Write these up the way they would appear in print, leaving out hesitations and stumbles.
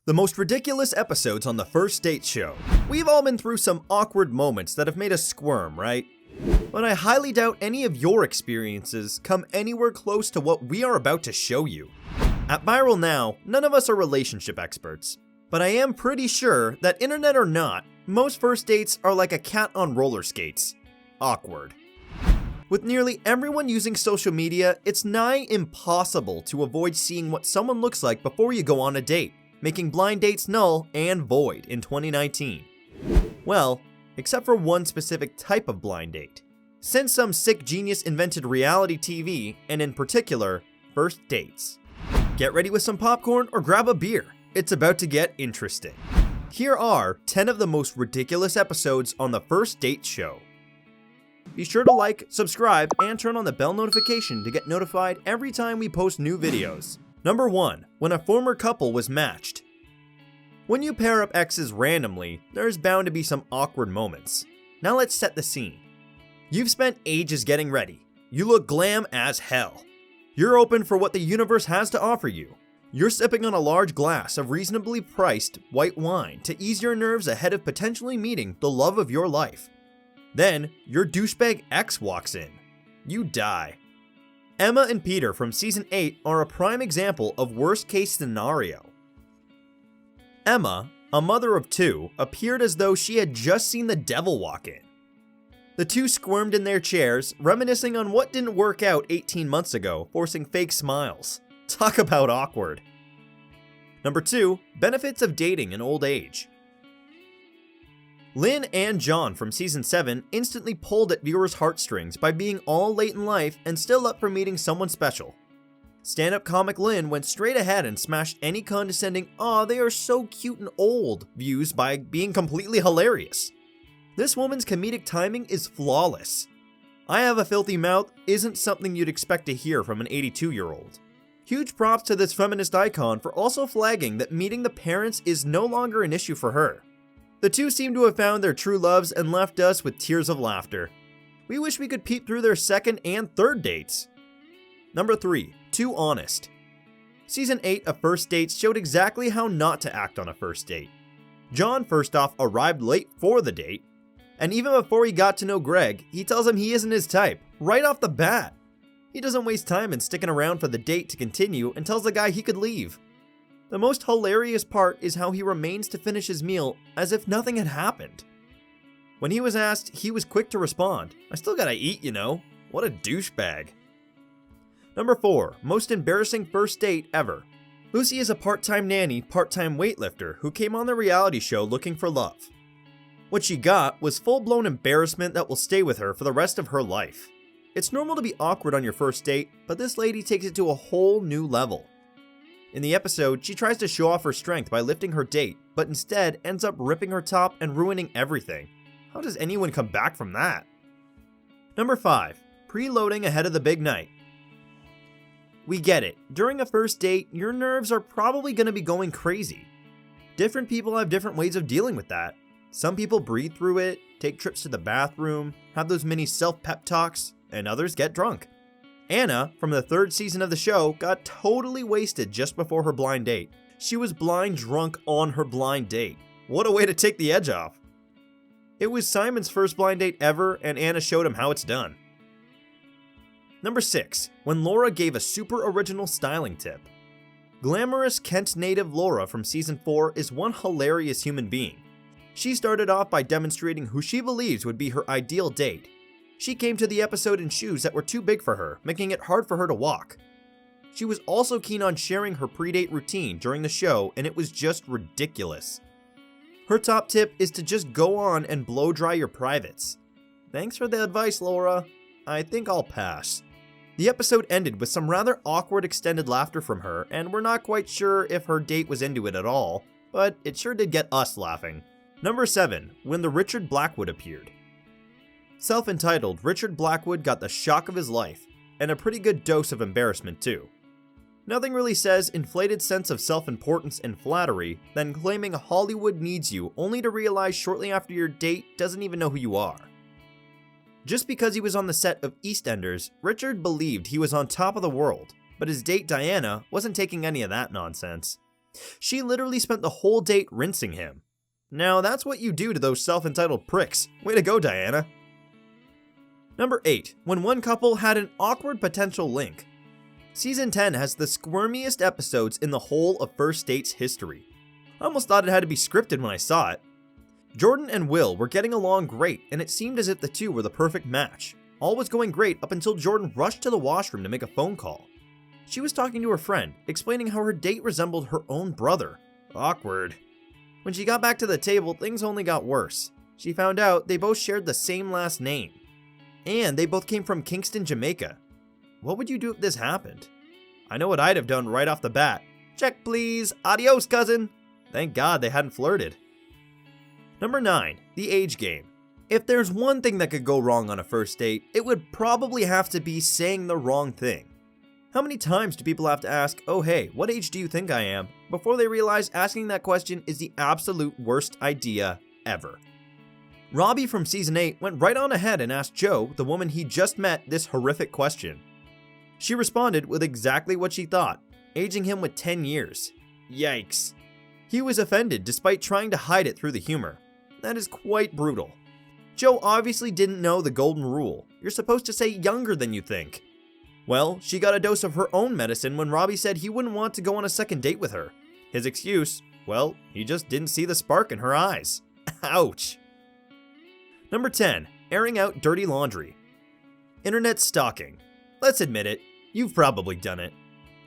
The most ridiculous episodes on the First Date show. We've all been through some awkward moments that have made us squirm, right? But I highly doubt any of your experiences come anywhere close to what we are about to show you. At Viral Now, none of us are relationship experts, but I am pretty sure that internet or not, most first dates are like a cat on roller skates. Awkward. With nearly everyone using social media, it's nigh impossible to avoid seeing what someone looks like before you go on a date, making blind dates null and void in 2019. Well, except for one specific type of blind date. Since some sick genius invented reality TV, and in particular, first dates. Get ready with some popcorn or grab a beer. It's about to get interesting. Here are 10 of the most ridiculous episodes on the First Date show. Be sure to like, subscribe, and turn on the bell notification to get notified every time we post new videos. Number 1. When a former couple was matched. When you pair up exes randomly, there's bound to be some awkward moments. Now let's set the scene. You've spent ages getting ready. You look glam as hell. You're open for what the universe has to offer you. You're sipping on a large glass of reasonably priced white wine to ease your nerves ahead of potentially meeting the love of your life. Then, your douchebag ex walks in. You die. Emma and Peter from season 8 are a prime example of worst case scenario. Emma, a mother of 2, appeared as though she had just seen the devil walk in. The two squirmed in their chairs, reminiscing on what didn't work out 18 months ago, forcing fake smiles. Talk about awkward. Number 2, benefits of dating in old age. Lynn and John from season 7 instantly pulled at viewers' heartstrings by being all late in life and still up for meeting someone special. Stand-up comic Lynn went straight ahead and smashed any condescending "aw, they are so cute and old" views by being completely hilarious. This woman's comedic timing is flawless. "I have a filthy mouth" isn't something you'd expect to hear from an 82-year-old. Huge props to this feminist icon for also flagging that meeting the parents is no longer an issue for her. The two seem to have found their true loves and left us with tears of laughter. We wish we could peep through their second and third dates. Number 3, too honest. Season 8 of First Dates showed exactly how not to act on a first date. John first off arrived late for the date, and even before he got to know Greg, he tells him he isn't his type, right off the bat. He doesn't waste time in sticking around for the date to continue and tells the guy he could leave. The most hilarious part is how he remains to finish his meal as if nothing had happened. When he was asked, he was quick to respond, "I still gotta eat, you know." What a douchebag. Number 4, most embarrassing first date ever. Lucy is a part-time nanny, part-time weightlifter who came on the reality show looking for love. What she got was full-blown embarrassment that will stay with her for the rest of her life. It's normal to be awkward on your first date, but this lady takes it to a whole new level. In the episode, she tries to show off her strength by lifting her date, but instead ends up ripping her top and ruining everything. How does anyone come back from that? Number 5, preloading ahead of the big night. We get it. During a first date, your nerves are probably going to be going crazy. Different people have different ways of dealing with that. Some people breathe through it, take trips to the bathroom, have those mini self-pep talks, and others get drunk. Anna, from the 3rd season of the show, got totally wasted just before her blind date. She was blind drunk on her blind date. What a way to take the edge off. It was Simon's first blind date ever, and Anna showed him how it's done. Number 6, when Laura gave a super original styling tip. Glamorous Kent native Laura from season 4 is one hilarious human being. She started off by demonstrating who she believes would be her ideal date. She came to the episode in shoes that were too big for her, making it hard for her to walk. She was also keen on sharing her pre-date routine during the show, and it was just ridiculous. Her top tip is to just go on and blow dry your privates. Thanks for the advice, Laura. I think I'll pass. The episode ended with some rather awkward extended laughter from her, and we're not quite sure if her date was into it at all, but it sure did get us laughing. Number 7, when the Richard Blackwood appeared. Self-entitled, Richard Blackwood got the shock of his life, and a pretty good dose of embarrassment too. Nothing really says inflated sense of self-importance and flattery than claiming Hollywood needs you only to realize shortly after your date doesn't even know who you are. Just because he was on the set of EastEnders, Richard believed he was on top of the world, but his date Diana wasn't taking any of that nonsense. She literally spent the whole date rinsing him. Now that's what you do to those self-entitled pricks. Way to go, Diana. Number 8. When one couple had an awkward potential link. Season 10 has the squirmiest episodes in the whole of First Date's history. I almost thought it had to be scripted when I saw it. Jordan and Will were getting along great, and it seemed as if the two were the perfect match. All was going great up until Jordan rushed to the washroom to make a phone call. She was talking to her friend, explaining how her date resembled her own brother. Awkward. When she got back to the table, things only got worse. She found out they both shared the same last name. And they both came from Kingston, Jamaica. What would you do if this happened? I know what I'd have done right off the bat. Check please, adios cousin. Thank God they hadn't flirted. Number 9, the age game. If there's one thing that could go wrong on a first date, it would probably have to be saying the wrong thing. How many times do people have to ask, oh hey, what age do you think I am, before they realize asking that question is the absolute worst idea ever? Robbie from Season 8 went right on ahead and asked Jo, the woman he just met, this horrific question. She responded with exactly what she thought, aging him with 10 years. Yikes. He was offended despite trying to hide it through the humor. That is quite brutal. Jo obviously didn't know the golden rule. You're supposed to say younger than you think. Well, she got a dose of her own medicine when Robbie said he wouldn't want to go on a second date with her. His excuse, well, he just didn't see the spark in her eyes. Ouch. Number 10, airing out dirty laundry. Internet stalking. Let's admit it, you've probably done it.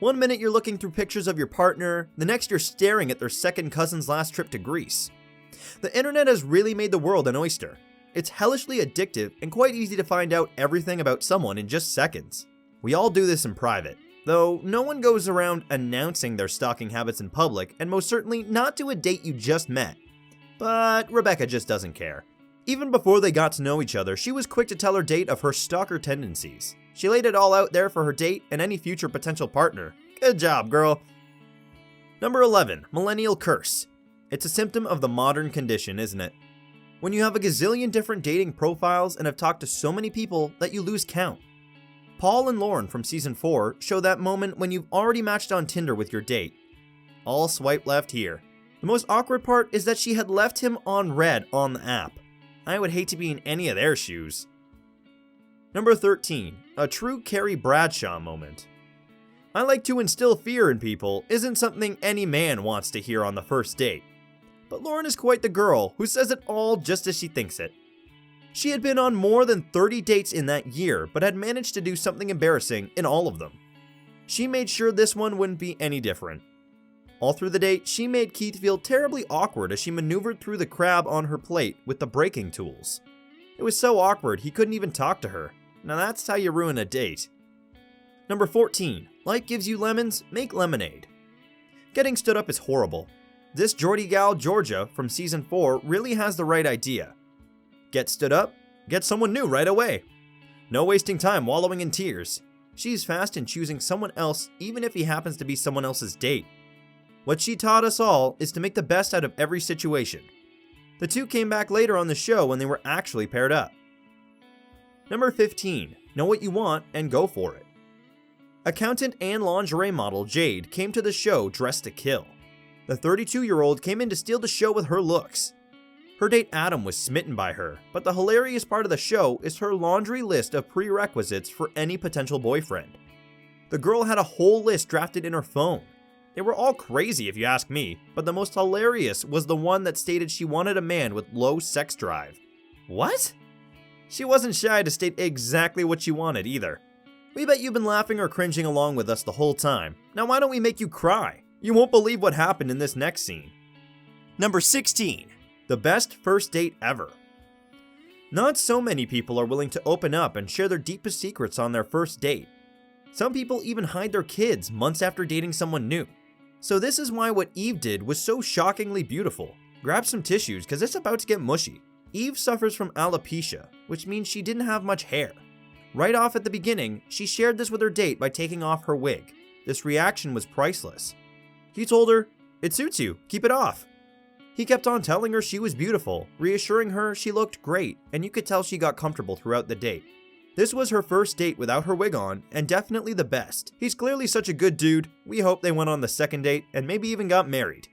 One minute you're looking through pictures of your partner, the next you're staring at their second cousin's last trip to Greece. The internet has really made the world an oyster. It's hellishly addictive and quite easy to find out everything about someone in just seconds. We all do this in private, though no one goes around announcing their stalking habits in public, and most certainly not to a date you just met. But Rebecca just doesn't care. Even before they got to know each other, she was quick to tell her date of her stalker tendencies. She laid it all out there for her date and any future potential partner. Good job, girl. Number 11, millennial curse. It's a symptom of the modern condition, isn't it? When you have a gazillion different dating profiles and have talked to so many people that you lose count. Paul and Lauren from Season 4 show that moment when you've already matched on Tinder with your date. All swipe left here. The most awkward part is that she had left him on red on the app. I would hate to be in any of their shoes. Number 13, a true Carrie Bradshaw moment. I like to instill fear in people isn't something any man wants to hear on the first date. But Lauren is quite the girl who says it all just as she thinks it. She had been on more than 30 dates in that year, but had managed to do something embarrassing in all of them. She made sure this one wouldn't be any different. All through the date, she made Keith feel terribly awkward as she maneuvered through the crab on her plate with the breaking tools. It was so awkward he couldn't even talk to her. Now that's how you ruin a date. Number 14, life gives you lemons, make lemonade. Getting stood up is horrible. This Geordie gal Georgia from Season 4 really has the right idea. Get stood up, get someone new right away. No wasting time wallowing in tears. She's fast in choosing someone else even if he happens to be someone else's date. What she taught us all is to make the best out of every situation. The two came back later on the show when they were actually paired up. Number 15, know what you want and go for it. Accountant and lingerie model Jade came to the show dressed to kill. The 32-year-old came in to steal the show with her looks. Her date Adam was smitten by her, but the hilarious part of the show is her laundry list of prerequisites for any potential boyfriend. The girl had a whole list drafted in her phone. They were all crazy if you ask me, but the most hilarious was the one that stated she wanted a man with low sex drive. What? She wasn't shy to state exactly what she wanted either. We bet you've been laughing or cringing along with us the whole time. Now why don't we make you cry? You won't believe what happened in this next scene. Number 16, the best first date ever. Not so many people are willing to open up and share their deepest secrets on their first date. Some people even hide their kids months after dating someone new. So this is why what Eve did was so shockingly beautiful. Grab some tissues because it's about to get mushy. Eve suffers from alopecia, which means she didn't have much hair. Right off at the beginning, she shared this with her date by taking off her wig. This reaction was priceless. He told her, "It suits you, keep it off." He kept on telling her she was beautiful, reassuring her she looked great, and you could tell she got comfortable throughout the date. This was her first date without her wig on, and definitely the best. He's clearly such a good dude, we hope they went on the second date and maybe even got married.